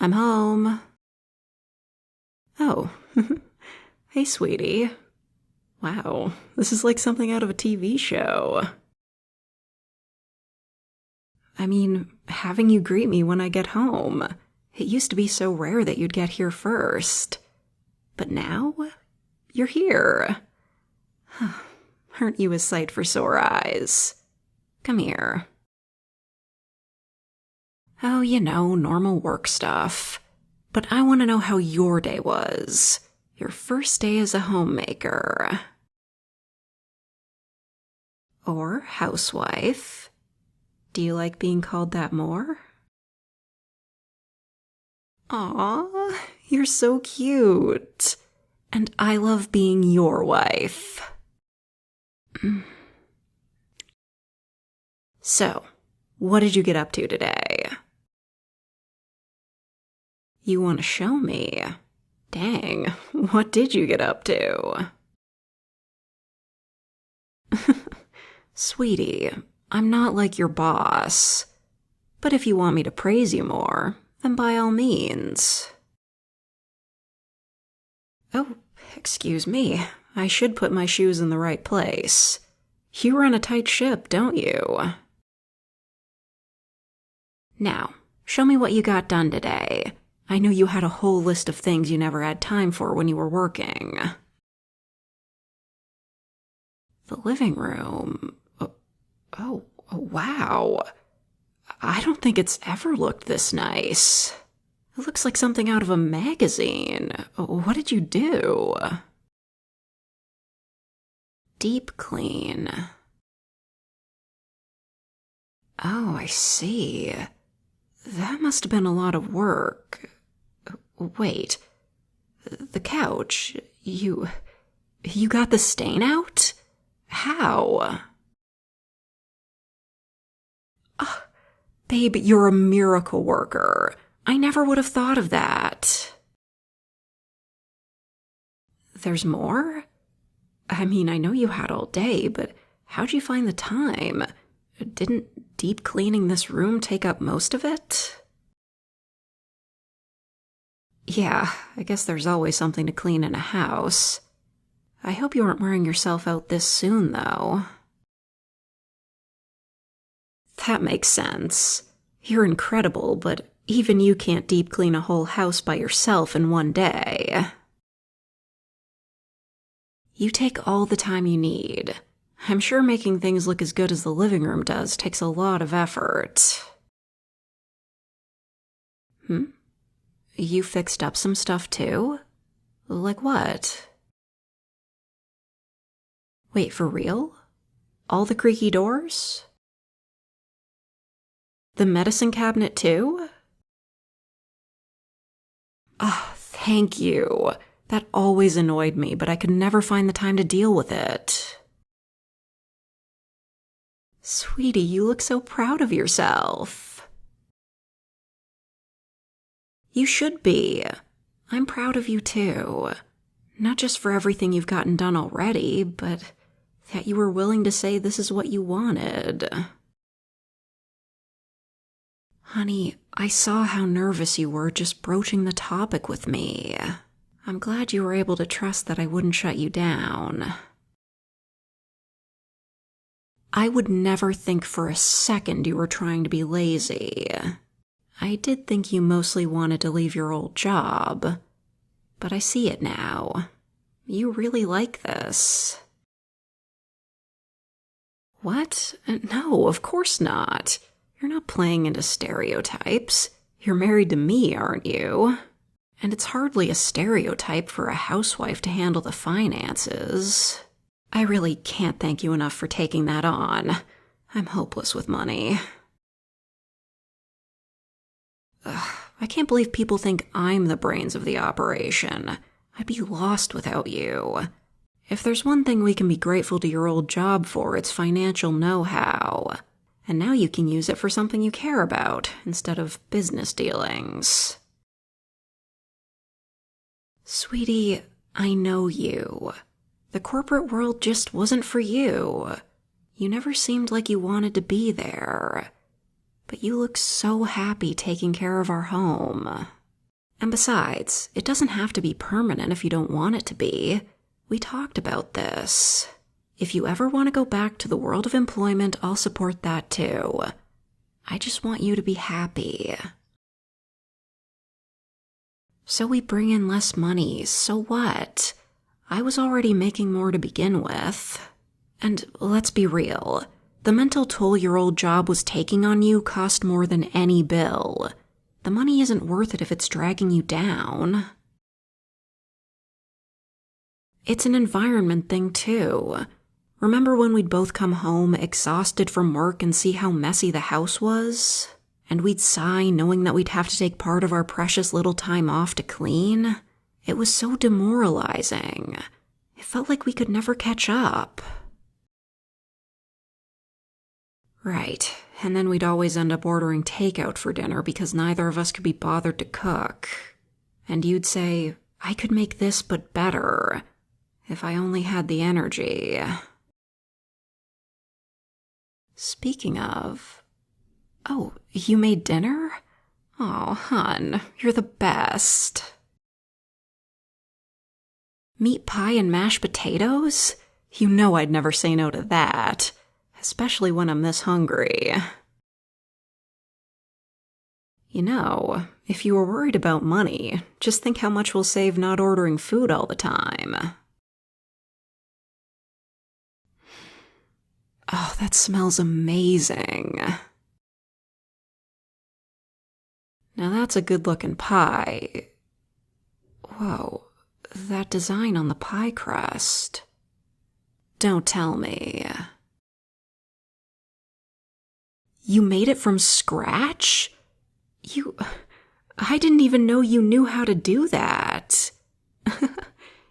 I'm home. Oh, hey, sweetie. Wow, this is like something out of a TV show. I mean, having you greet me when I get home. It used to be so rare that you'd get here first. But now, you're here. Aren't you a sight for sore eyes? Come here. Oh, normal work stuff. But I want to know how your day was. Your first day as a homemaker. Or housewife. Do you like being called that more? Aw, you're so cute. And I love being your wife. So, what did you get up to today? You want to show me? Dang, what did you get up to? Sweetie, I'm not like your boss. But if you want me to praise you more, then by all means. Oh, excuse me. I should put my shoes in the right place. You run a tight ship, don't you? Now, show me what you got done today. I know you had a whole list of things you never had time for when you were working. The living room. Oh, wow. I don't think it's ever looked this nice. It looks like something out of a magazine. What did you do? Deep clean. Oh, I see. That must have been a lot of work. Wait. The couch. You got the stain out? How? Babe, you're a miracle worker. I never would have thought of that. There's more? I mean, I know you had all day, but how'd you find the time? Didn't deep cleaning this room take up most of it? Yeah, I guess there's always something to clean in a house. I hope you aren't wearing yourself out this soon, though. That makes sense. You're incredible, but even you can't deep clean a whole house by yourself in one day. You take all the time you need. I'm sure making things look as good as the living room does takes a lot of effort. You fixed up some stuff too? Like what? Wait, for real? All the creaky doors? The medicine cabinet too? Oh, thank you. That always annoyed me, but I could never find the time to deal with it. Sweetie, you look so proud of yourself. You should be. I'm proud of you too. Not just for everything you've gotten done already, but that you were willing to say this is what you wanted. Honey, I saw how nervous you were just broaching the topic with me. I'm glad you were able to trust that I wouldn't shut you down. I would never think for a second you were trying to be lazy. I did think you mostly wanted to leave your old job, but I see it now. You really like this. What? No, of course not. You're not playing into stereotypes. You're married to me, aren't you? And it's hardly a stereotype for a housewife to handle the finances. I really can't thank you enough for taking that on. I'm hopeless with money. I can't believe people think I'm the brains of the operation. I'd be lost without you. If there's one thing we can be grateful to your old job for, it's financial know-how. And now you can use it for something you care about, instead of business dealings. Sweetie, I know you. The corporate world just wasn't for you. You never seemed like you wanted to be there. But you look so happy taking care of our home. And besides, it doesn't have to be permanent if you don't want it to be. We talked about this. If you ever want to go back to the world of employment, I'll support that too. I just want you to be happy. So we bring in less money, so what? I was already making more to begin with. And let's be real, the mental toll your old job was taking on you cost more than any bill. The money isn't worth it if it's dragging you down. It's an environment thing too. Remember when we'd both come home exhausted from work and see how messy the house was? And we'd sigh knowing that we'd have to take part of our precious little time off to clean? It was so demoralizing. It felt like we could never catch up. Right, and then we'd always end up ordering takeout for dinner because neither of us could be bothered to cook. And you'd say, I could make this but better, if I only had the energy. Speaking of... Oh, you made dinner? Oh, hon, you're the best. Meat pie and mashed potatoes? You know I'd never say no to that. Especially when I'm this hungry. You know, if you were worried about money, just think how much we'll save not ordering food all the time. Oh, that smells amazing. Now that's a good-looking pie. Whoa, that design on the pie crust. Don't tell me. You made it from scratch? I didn't even know you knew how to do that.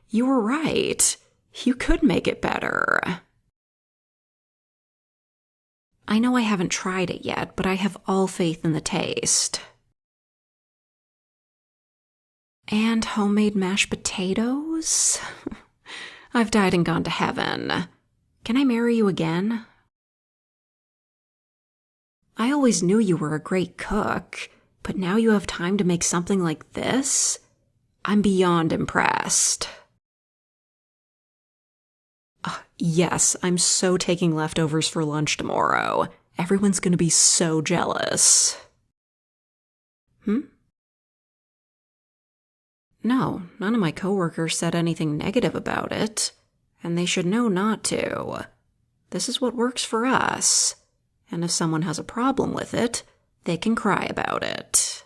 You were right. You could make it better. I know I haven't tried it yet, but I have all faith in the taste. And homemade mashed potatoes? I've died and gone to heaven. Can I marry you again? I always knew you were a great cook, but now you have time to make something like this? I'm beyond impressed. Yes, I'm so taking leftovers for lunch tomorrow. Everyone's gonna be so jealous. No, none of my coworkers said anything negative about it, and they should know not to. This is what works for us. And if someone has a problem with it, they can cry about it.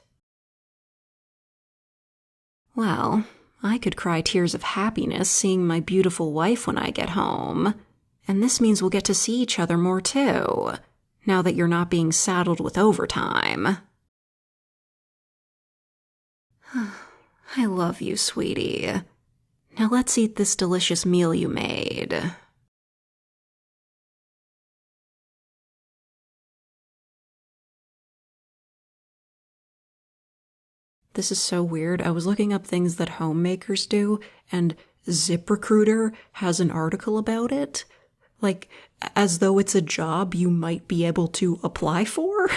Well, I could cry tears of happiness seeing my beautiful wife when I get home. And this means we'll get to see each other more too, now that you're not being saddled with overtime. I love you, sweetie. Now let's eat this delicious meal you made. This is so weird. I was looking up things that homemakers do, and ZipRecruiter has an article about it. Like, as though it's a job you might be able to apply for.